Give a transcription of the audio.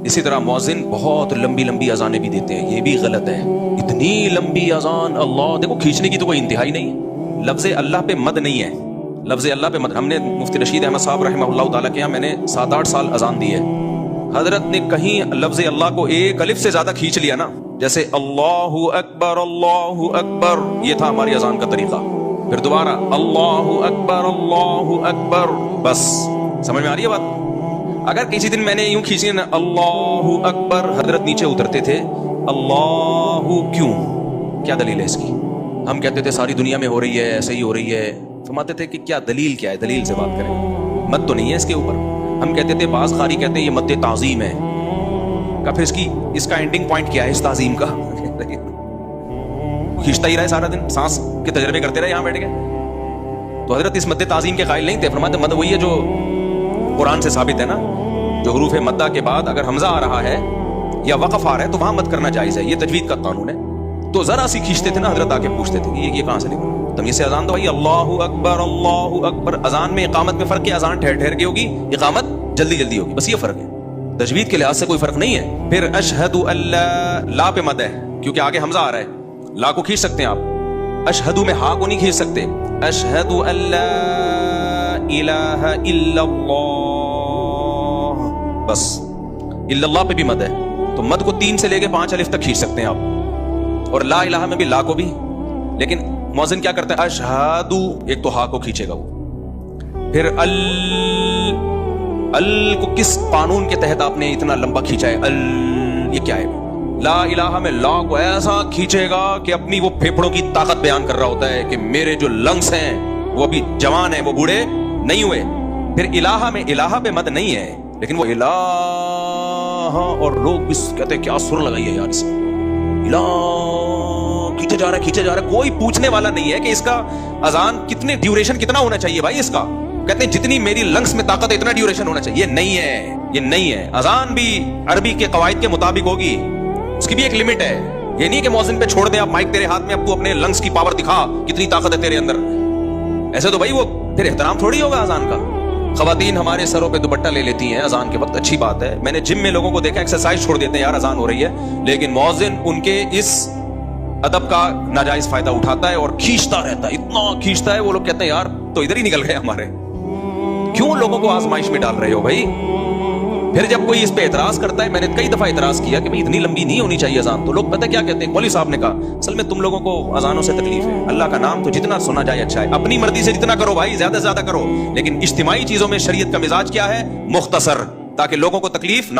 اسی طرح مؤذن بہت لمبی لمبی اذانیں بھی دیتے ہیں، یہ بھی غلط ہے. اتنی لمبی اذان، اللہ دیکھو کھینچنے کی تو کوئی انتہائی نہیں ہے. لفظ اللہ پہ مد نہیں ہے، لفظ اللہ پہ مد. ہم نے مفتی رشید احمد صاحب رحمہ اللہ تعالیٰ کے یہاں میں نے 7-8 سال اذان دی ہے. حضرت نے کہیں لفظ اللہ کو ایک الف سے زیادہ کھینچ لیا نا، جیسے اللہ اکبر، یہ تھا ہماری اذان کا طریقہ. پھر دوبارہ اللہ اکبر، بس سمجھ میں آ رہی ہے بات؟ اگر کسی دن میں نے یوں کھینچی نا اللہ اکبر، حضرت نیچے اترتے تھے. اللہ کیوں؟ کیا دلیل ہے اس کی؟ ہم کہتے تھے ساری دنیا میں ہو رہی ہے، ایسے ہی ہو رہی ہے. فرماتے تھے کہ کیا دلیل کیا ہے، دلیل سے بات کریں. مد تو نہیں ہے اس کے اوپر. ہم کہتے تھے بعض قاری کہتے ہیں یہ مد تعظیم ہے. کہ پھر اس کا اینڈنگ پوائنٹ کیا ہے اس تعظیم کا؟ کھینچتا ہی رہے سارا دن، سانس کے تجربے کرتے رہے یہاں بیٹھ کے. تو حضرت اس مد تعظیم کے قائل نہیں تھے. فرماتے مد وہی ہے جو قرآن سے ثابت ہے نا، جو حروف مدہ کے بعد اگر حمزہ آ رہا ہے یا وقف آ رہا ہے تو وہاں مد کرنا جائز ہے. یہ تجوید کا قانون ہے. تو ذرا سی کھینچتے تھے نا، حضرت آ کے پوچھتے تھے کہ یہ کہاں سے نکلا. تمیز سے اذان تو بھائی اللہ اکبر. اذان میں اقامت میں فرق ہے، اذان ٹھہر ٹھہر کے ہوگی، اقامت جلدی جلدی ہوگی، بس یہ فرق ہے. تجوید کے لحاظ سے کوئی فرق نہیں ہے. پھر اشہد اللہ، لا پہ مد ہے کیونکہ آگے حمزہ آ رہا ہے. لا کو کھینچ سکتے ہیں آپ، اشہدو میں ہا کو نہیں کھینچ سکتے. اشہد اللہ الہ الا اللہ، بس الا اللہ پہ بھی مد ہے. تو مد کو 3 سے لے کے 5 الف تک کھینچ سکتے ہیں آپ. اور لا الہ میں بھی لا کو بھی. لیکن مؤذن کیا کرتا ہے؟ اشہدو، ایک تو ہا کو کھینچے گا وہ. پھر ال کو کس قانون کے تحت آپ نے اتنا لمبا کھینچا ہے؟ یہ کیا ہے؟ لا الہ میں لا کو ایسا کھینچے گا کہ اپنی وہ پھیپھڑوں کی طاقت بیان کر رہا ہوتا ہے کہ میرے جو لنگس ہیں وہ ابھی جوان ہیں، وہ بوڑھے نہیں ہوئے. پھر الہ میں الہ پہ مد نہیں ہے، لیکن وہ الہ، اور لوگ بھی کہتے ہیں کیا سر لگائی ہے یار اس میں، الہ کھینچے جا رہا ہے. کوئی پوچھنے والا نہیں ہے کہ اس کا اذان کتنے ڈیوریشن کتنا ہونا چاہیے بھائی. اس کا کہتے ہیں جتنی میری لنگس میں طاقت ہے اتنا ڈیوریشن ہونا چاہیے. یہ نہیں ہے. اذان بھی عربی کے قواعد کے مطابق ہوگی، اس کی بھی ایک لمٹ ہے. یہ نہیں کہ مؤذن پہ چھوڑ دیں آپ، مائک تیرے ہاتھ میں، اب تو اپنے لنگس کی پاور دکھا کتنی طاقت ہے تیرے اندر. ایسے تو بھائی وہ پھر احترام تھوڑی ہوگا اذان کا. خواتین ہمارے سروں پہ دوپٹہ لے لیتی ہیں اذان کے وقت، اچھی بات ہے. میں نے جم میں لوگوں کو دیکھا ایکسرسائز چھوڑ دیتے ہیں یار اذان ہو رہی ہے، لیکن مؤذن ان کے اس ادب کا ناجائز فائدہ اٹھاتا ہے اور کھینچتا رہتا ہے، اتنا کھینچتا ہے. وہ لوگ کہتے ہیں یار تو ادھر ہی نکل گئے ہمارے، کیوں لوگوں کو آزمائش میں ڈال رہے ہو بھائی. پھر جب کوئی اس پہ اعتراض کرتا ہے، میں نے کئی دفعہ اعتراض کیا کہ اتنی لمبی نہیں ہونی چاہیے اذان. تو لوگ پتہ کیا کہتے ہیں؟ مولوی صاحب نے کہا اصل میں تم لوگوں کو اذانوں سے تکلیف ہے، اللہ کا نام تو جتنا سنا جائے اچھا ہے، اپنی مرضی سے جتنا کرو بھائی، زیادہ سے زیادہ کرو، لیکن اجتماعی چیزوں میں شریعت کا مزاج کیا ہے؟ مختصر، تاکہ لوگوں کو تکلیف نہ ہو.